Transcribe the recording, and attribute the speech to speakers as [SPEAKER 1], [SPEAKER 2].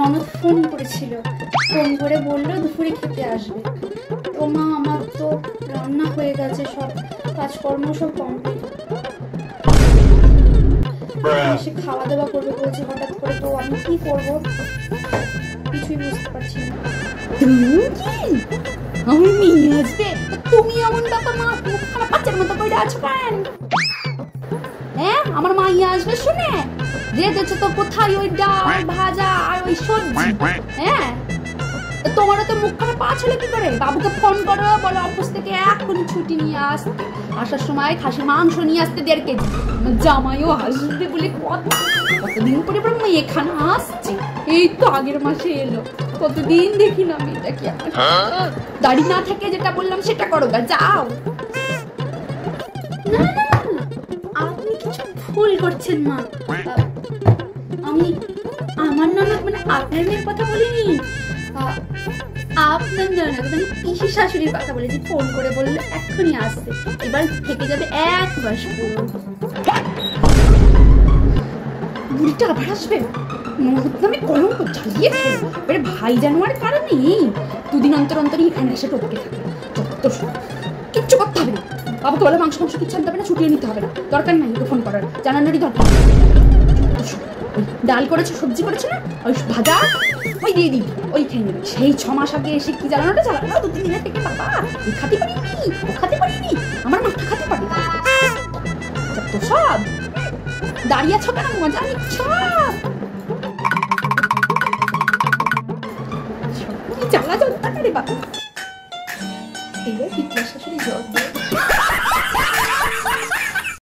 [SPEAKER 1] ননদ ফোন করেছিল, ফোন করে বললো দুপুরে খেতে আসবে। তো মা আমার তো রান্না হয়ে গেছে, সব কাজকর্ম সব কমপ্লিট, এসে খাওয়া দাওয়া করবে বলছে হঠাৎ করে। তো আমি কি করবো কিছুই বুঝতে পারছি না। আমার মেয়ে আসবে, তুমি এমন কথা মা খারাপ বাচ্চার মতো করে আছো কেন? হ্যাঁ, আমার মা আসবে শুনে রেখেছো তো কোথায় ওই ডাল ভাজা আর ওই সবজি। হ্যাঁ, তোমারও তো মুখ খারাপ পা ছিল কি করে? বাবুকে ফোন করো, বলো অফিস থেকে এখনই ছুটি নিয়ে আসতে, আসার সময় খাসির মাংস নিয়ে আসতে 1.5 কেজি। জামাইও আসবে বলে কতদিন পরে মেয়ে এখানে আসছে, এই তো আগের মাসে এলো, কতদিন দেখি না মেয়েটাকে। দাড়ি না থেকে যেটা বললাম সেটা করো গা, যাও। না না, আপনি কিছু ভুল করছেন মা। আমি আমার ননদ মানে আপনার মেয়ের কথা বলিনি, আপনার ননদ মানে পিসি শাশুড়ির কথা বলেছি। ফোন করে বললো এক্ষুনি আসছে, এবার থেকে যাবে 1 মাস পুরো। বুড়িটা আবার আসবে, ননদ নামে কলঙ্ক ঝালিয়ে ফেলবো। এবারে ভাই জানোয়ার কারণে 2 দিন অন্তর অন্তরই এখানে এসে টপকে থাকে। কিচ্ছু করতে হবে না, বাবুকে বলে মাংস মাংস কিচ্ছু আনতে হবে না, ছুটিয়ে নিতে হবে না, দরকার নাই ওকে ফোন করার, জানানোরই দরকার। ডাল করেছো, সবজি করেছো না, ওই ভাজা ওই দিয়ে দিবি, ওই খেয়ে নেবে। সেই 6 মাস আগে এসে কি জ্বালানোটা চালানো 2-3 দিনের থেকে বাবা ওই খাতে পারিনি, ও খাতে পারিনি, আমার মাথা খাতে পারি তো সব। দাঁড়িয়ে আছো কেন, মজা নিচ্ছ? কি জ্বালা যন্ত্রণা রে বাবা। এবার পিতলা শাশুড়ি জল দিয়ে